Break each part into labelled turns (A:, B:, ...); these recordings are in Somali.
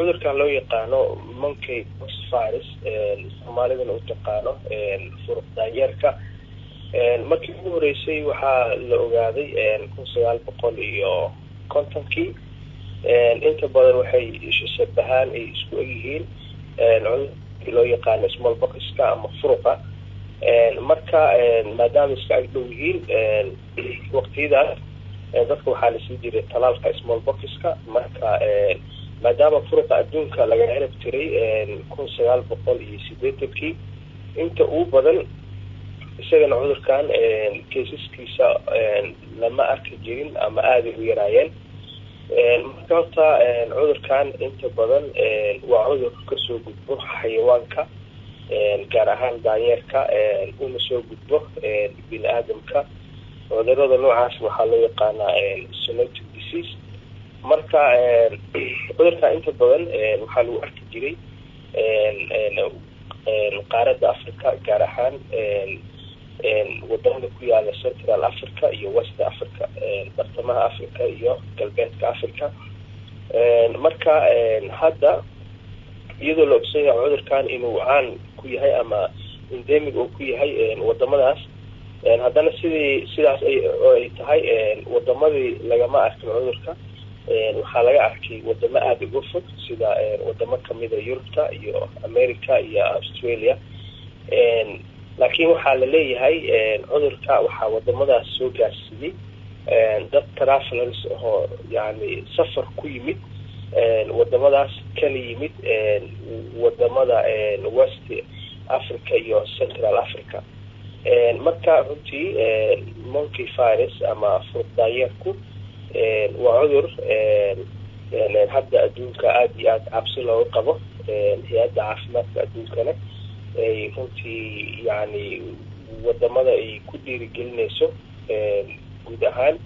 A: cudurkan loo yaqaano monkeypox virus Soomaalidana u taqaano furuq daanyeerka markii ugu horeysay waxaa la ogaaday 1950kii inta badan waxay shabahaan ay isku yihiin cudurka loo yaqaano smallpox-ka ama furuqa marka maadaama iska ag dhow yihiin waqtiyadan dadka waxaa la sii jiray talaalka smallpox-ka marka maadaama furuqa adduunka laga cirib tiray 1980kii inta uu badan isagana cudurkan caseskiisa lama arki jirin ama aad u yaraayeen marka horta cudurkan inta badan waa cudur kasoo gudbo xayawaanka gaar ahaan daanyeerka una soo gudbo bini aadamka cudurada noocaas waxaa loo yaqaanaa zoonotic disease marka cudurka inta badan waxaa lagu arki jiray qaaradda Africa gaar ahaan wadamada ku yaala Central Africa iyo West Africa bartamaha Africa iyo galbeedka Africa marka hadda iyadoo la ogsan yahay cudurkan inuu caan ku yahay ama endemic uu ku yahay wadamadaas haddana sidaas ay tahay wadamadii lagama arkin cudurka waxaa laga arkay wadamo aad uga fog sida wadamo kamida Yurubta iyo America iyo Australia laakiin waxaa la leeyahay cudurka waxaa wadamadaas soo gaarsiiyay dad travelers oo yani safar ku yimid wadamadaas kala yimid wadamada West Africa iyo Central Africa marka runtii monkey virus ama furuq daanyeerku waa cudur hadda adduunka aad iyo aad cabsi looga qabo hay'adda caafimaadka adduunkana ay runtii yani wadamada ay ku dhiirigelinayso guud ahaan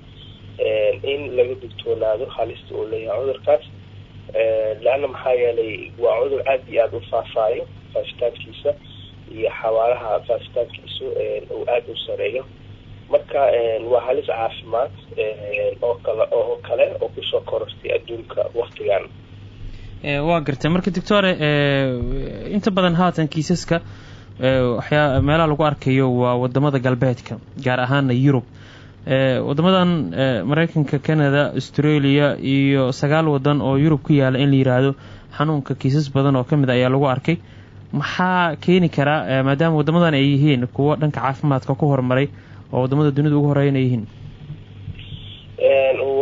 A: in laga digtoonaado halista uu leeyahay cudurkaas laana maxaa yeelay waa cudur aad iyo aad u faafaayo faafitaankiisa iyo xawaaraha faafitaankiisu uu aad u sareeyo marka waa halis caafimaad oo kale oo kusoo korortay adduunka waqtigan
B: waa gartay marka doctor inta badan haatan kiisaska meelaha lagu arkayo waa wadamada galbeedka gaar ahaan Yurub wadamadan Mareykanka Canada Australia iyo 9 wadan oo Yurub ku yaala in la yiraahdo xanuunka kiisas badan oo kamid ayaa lagu arkay maxaa keeni kara maadaama wadamadan ay yihiin kuwa dhanka caafimaadka ku horumaray oo wadamada dunida ugu horeeyay yihiin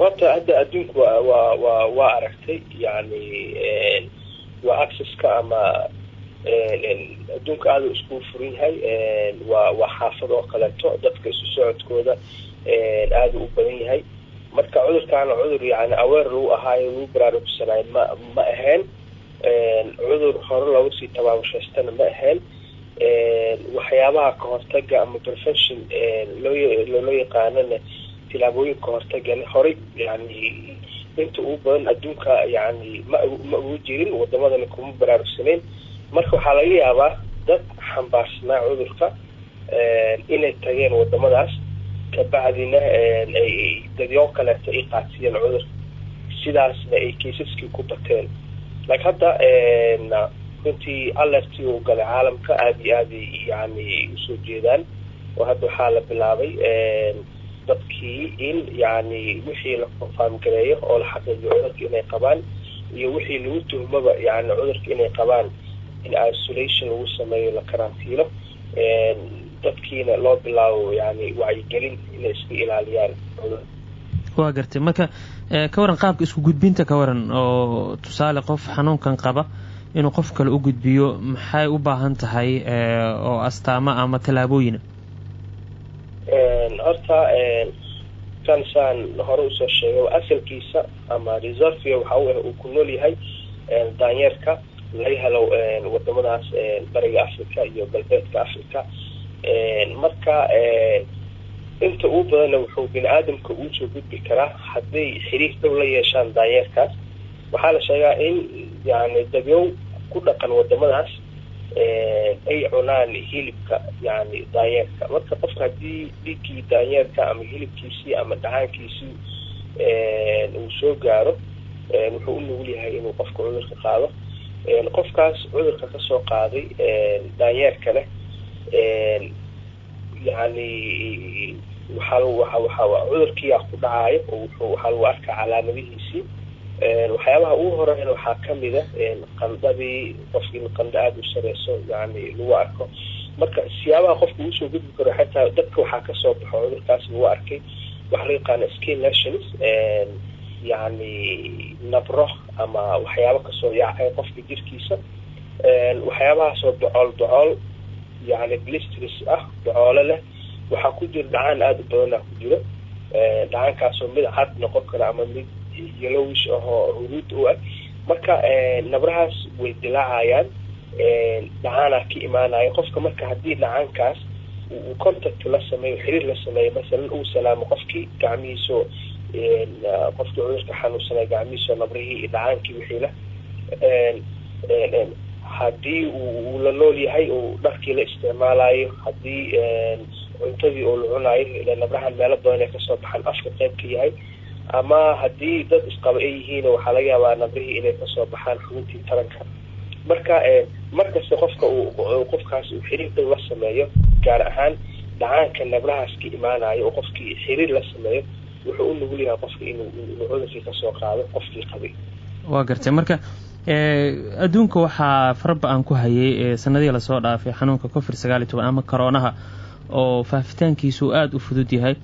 A: wata hadda adduunku waa aragtay yani waa accesska ama adduunka aad isku furan yahay waa xaafad oo kaleeto dadka isu socodkooda aad u badan yahay marka cudurkan cudur yani aware lagu ahaayo lagu baraarugsanay ma ahayn cudur hore loogu sii tabaabushaystana ma ahayn waxyaabaha ka hortaga ama prevention loo yaqaanana tilaabooyinka hortagan hore yani inta ugu badan adduunka yani ma ugu jirin wadamadana kuma baraarugsaneyn marka waxaa laga yaabaa dad xambaarsanaa cudurka inay tageen wadamadaas kabacdina ay dadyo kaleeto ay qaatiyeen cudur sidaasna ay kiisaskii ku bateen laakiin hadda runtii alertii uu galay caalamka aad iyo aad yani usoo jeedaan oo hadda waxaa la bilaabay dadkii in yani wixii la confirm gareeyo oo la xaqiijiyo cudurka inay qabaan iyo wixii lagu tuhmaba yani cudurka inay qabaan in isolation lagu sameeyo la karantiilo dadkiina loo bilaabo yani wacyigelin inay iska ilaaliyaan
B: waa gartay marka ka waran qaabka isku gudbinta ka waran oo tusaale qof xanuunkan qaba inuu qof kale u gudbiyo maxay u baahan tahay oo astaamo ama talaabooyin
A: horta kansaan hore usoo sheegay asalkiisa ama reserve waxa uu ku nool yahay daanyeerka laga helo wadamadaas bariga Africa iyo galbeedka Africa marka inta uu badan wuxuu bini aadamka uu soo gudbi karaa haddii xiriir dhow la yeeshaan daanyeerkaas waxaa la sheegaa in yani dadyow ku dhaqan wadamadaas ay cunaan hilibka yani daanyeerka marka qofka haddii dhiiggii daanyeerka ama hilibkiisii ama dhacaankiisii uu soo gaaro wuxuu u nugul yahay inuu qofka cudurka qaado. qofkaas cudurka kasoo qaaday daanyeerka leh yani cudurkiiyaa ku dhacayo oo waxaa lagu arkaa calaamadihiisii. waxyaabaha ugu horeyn waxaa kamida qandadii, qofkii qando aada u sareyso yani lagu arko. marka siyaabaha qofka uu soo gudbi karo xataa dadka waxaa kasoo baxo cudurkaas lagu arkay waxaa la yaqaana skin lesions, yani nabro ama waxyaabo kasoo yaacay qofka jirkiisa. waxyaabahaasoo docool yani blisters docoole leh. waxaa ku jira dhacaan aada u badanaa ku jiro. dhacaankaasoo mid cad noqon karo ama mid yellowish ahoo huruud u ah. marka nabrahaas way dilaacayaan, dhacaanaa ka imaanaya qofka. marka haddii dhacaankaas uu contact la sameeyo, xiriir la sameeyo, masalan uu salaamo qofkii gacmihiisoo qofkii cudurka xanuunsanay gacmihiisoo nabrihii iyo dhacaankii wixii leh, haddii uu la nool yahay uu dharkii la isticmaalayo, haddii cuntadii oo la cunaayo, ila nabrahan meelo badan ay kasoo baxaan afka qayb ka yahay, ama haddii dad isqaba ay yihiin waxaa laga yaabaa nabrihii inay kasoo baxaan xubintii taranka. marka markasta qofka qofkaas uu xiriir dhow la sameeyo, gaar ahaan dhacaanka nabrahaas ka imaanayo oo qofkii xiriir la sameeyo, wuxuu u nugul yahay qofka inuu cudurkii kasoo qaado qofkii qabay.
B: waa gartay. marka adduunka waxaa faraba-an ku hayay sanadihii lasoo dhaafay xanuunka COVID-19 ama coroonaha oo faafitaankiisu aada u fudud yahay,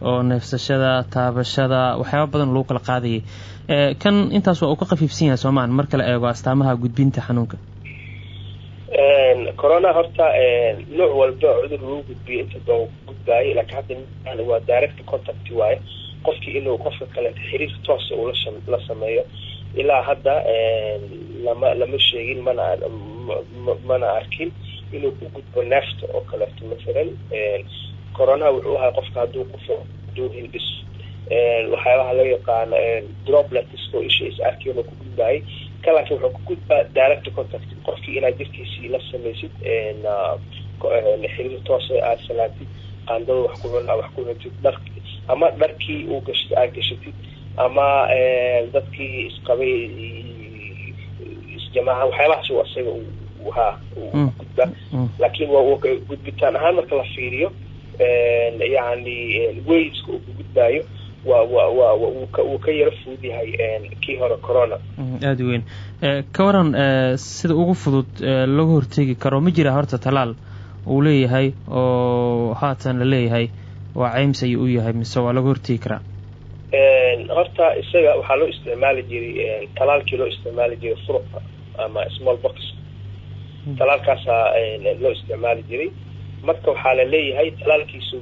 B: oo neefsashada, taabashada, waxyaaba badan lagu kala qaadayay. kan intaas waa uu ka khafiifsan yahay soomaan marka la eego astaamaha gudbinta xanuunka.
A: corona horta nooc walba cudur lagu gudbiyo inta badan gudbaayo, laakiin hadda waa direct contact waaye, qofkii inuu qofka kale xiriir toos uu la sameeyo. ilaa hadda lama sheegin mana arkin inuu ku gudbo neefta oo kaleeto. masalan corona wuxuu ahaa qofka hadduu hindhis waxyaabaha loo yaqaano droplets oo isha is arki inuu ku gudbaayay. laakiin wuxuu ku gudbaa direct contact, qofkii inaad jirkiisii la samaysid xiriir toos aad salaantid, qaandada wax ku cunaa wax ku cuntid, ama dharkii uu aad gashatid, ama dadkii isqabay isjamaaca, waxyaabahaas uu asaga uu gudbaa. laakiin waa gudbitaan ahaan marka la fiiriyo yani wayska uu ku gudbaayo wuu ka yaro fudud yahay kii hore corona.
B: aada weyn. ka waran sida ugu fudud lagu hortegi karo, ma jira horta talaal uu leeyahay oo haatan la leeyahay waa cayms ayuu u yahay, mise waa lagu hortegi karaa?
A: horta isaga waxaa loo isticmaali jiray talaalkii loo isticmaali jiray furuqa ama small box. talaalkaasaa loo isticmaali jiray. marka waxaa la leeyahay talaalkiisu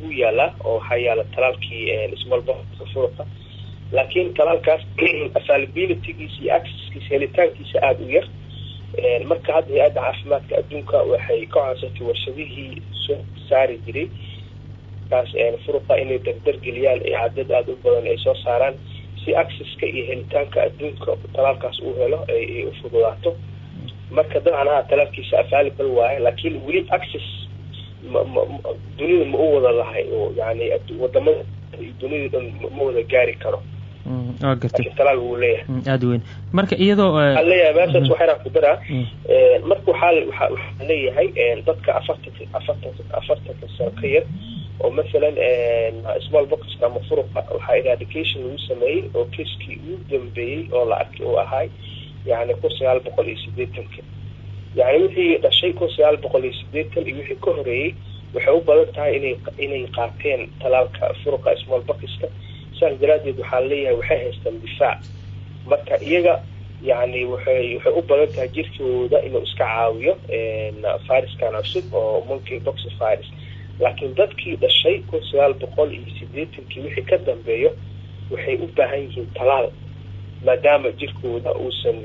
A: wuu yaalaa oo waxaa yaala talaalkii small box furuqa, laakiin talaalkaas availabilitygiisa iyo accesskiisa helitaankiisa aada u yar. marka hadda hay-adda caafimaadka adduunka waxay ka codsatay warshadihii soo saari jiray kaas furuqa inay dardargeliyaan cadad aada u badan ay soo saaraan si accesska iyo helitaanka adduunka talaalkaas uu helo ay u fududaato. marka dabcan talaalkiisa available waaye, laakiin weli access dunida ma u wada lahay oo yani wadamada dunida dhan ma wada gaari karo. talaal wuu leeyahay.
B: aada weyn. marka iyadoo
A: leeyahay meeshaas waxaan ku daraa marka waxaa leeyahay dadka afartanka sano ka yar oo masalan small boxka ama furuqa waxaa eradication lagu sameeyey oo kiiskii ugu dambeeyey oo la arkay uu ahay yani 1980. yani wixii dhashay 1980 iyo wixii ka horeeyey waxay u badan tahay inay qaateen talaalka furuqa small boxka. saas daraadeed waxaa leeyahay waxay haystaan difaac. marka iyaga yani waxay u badan tahay jirkooda inuu iska caawiyo viruskan cusub oo monkeypox virus. laakiin dadkii dhashay 1980 wixii ka dambeeyo waxay u baahan yihiin talaal, maadaama jirkooda uusan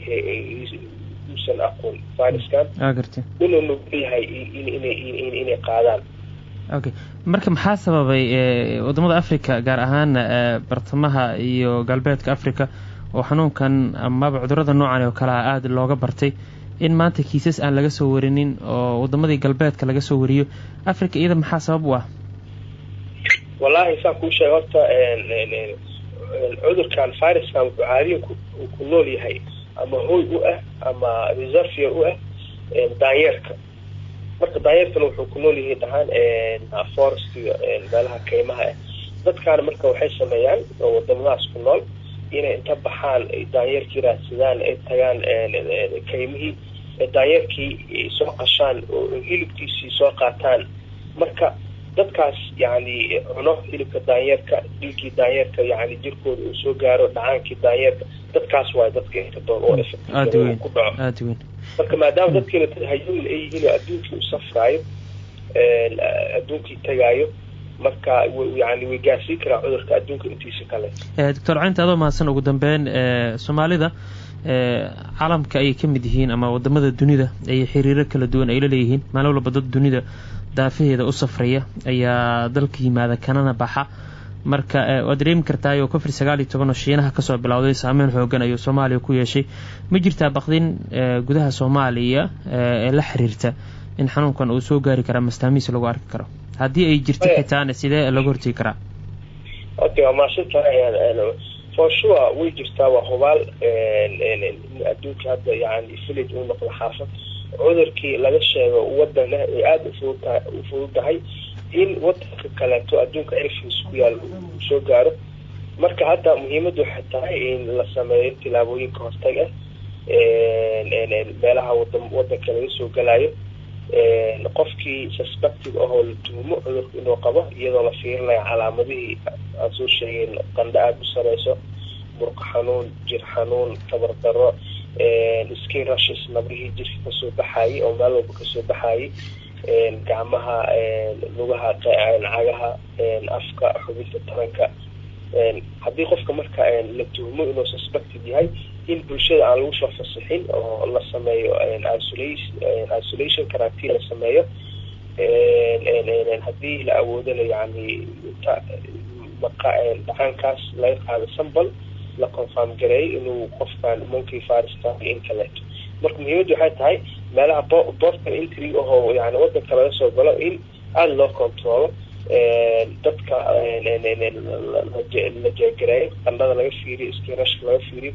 A: aqoon viruskan inuu nugul yahay inay qaadaan.
B: okay. marka maxaa sababay wadamada Africa gaar ahaan bartamaha iyo galbeedka Africa oo xanuunkan amaba cudurrada noocan oo kala aad looga bartay in maanta kiisas aan laga soo warinin oo wadamadii galbeedka laga soo wariyo, Africa iyada maxaa sabab u ah?
A: wallahi saan ku sheegay horta cudurkan viruskan wuxuu caadiyan ku nool yahay ama hooy u ah ama reservoir u ah daanyeerka. marka daanyeerkana wuxuu ku nool yahay dhahaan forestiga meelaha kaymaha ah. dadkaana marka waxay sameeyaan wadamadaas ku nool inay inta baxaan daanyeerkii raadsadaan ay tagaan kaymihii daanyeerkii soo qashaan oo hilibkiisii soo qaataan. marka dadkaas yani cuno hilibka daanyeerka, dhiigii daanyeerka yani jirkooda uu soo gaaro, dhacaankii daanyeerka, dadkaas waa dadka inta doon oo ku dhaco. marka maadaama dadkiina dad hayuul ay yihiin oo adduunkii u safraayo adduunkii tagaayo, marka yani way gaarsiin karaa cudurka adduunka intiisa kale.
B: doctor Caynta, adoo mahadsan. ugu dambeyn soomaalida caalamka ayay ka mid yihiin ama wadamada dunida ay xiriiro kala duwan ay la leeyihiin. maalin walba dad dunida daafaheeda u safraya ayaa dalka yimaada kanana baxa. marka waad dareemi kartaa oo COVID-19 oo Shiinaha kasoo bilowday saameyn xoogan ayuu Soomaaliya ku yeeshay. ma jirtaa baqdin gudaha Soomaaliya ee la xiriirta in xanuunkan uu soo gaari karo mastaamiis lagu arki karo? haddii ay jirto xitaan sidee lagu hortagi karaa?
A: okay, ma shirka for sure way jirtaa. waa hubaal adduunka hadda yani village uu noqdo xaafad cudurkii laga sheego wadana ay aada u fududahay in wadanka kaleeto adduunka cirfiis ku yaal uu soo gaaro. marka hadda muhiimadu waxay tahay in la sameeyo tilaabooyinka hortag ah meelaha wadanka laga soo galayo. qofkii suspected ahoo la tuhumo cudurka inuu qabo, iyadoo la fiirinayo calaamadihii aan soo sheegeen, qandho aada u sareyso, murqa xanuun, jir xanuun, tabar darro, skin rashes, nabrihii jirka kasoo baxayay oo meel walba kasoo baxayay, gacmaha, lugaha, cagaha, afka, xubinta taranka. haddii qofka marka la tuhumo inuu suspected yahay, in bulshada aan lagu soo fasixin oo la sameeyo isolation quarantine la sameeyo. haddii la awoodana yani dhacaankaas laga qaado sambal la confirm gareeyay inuu qofkan monkey virus tahay in kaleeto. marka muhiimaddu waxay tahay meelaha portal entry oo yani wadanka laga soo galo in aada loo controlo, dadka la jeegareeyo, qandhada laga fiiriyo, skin rashka laga fiiriyo.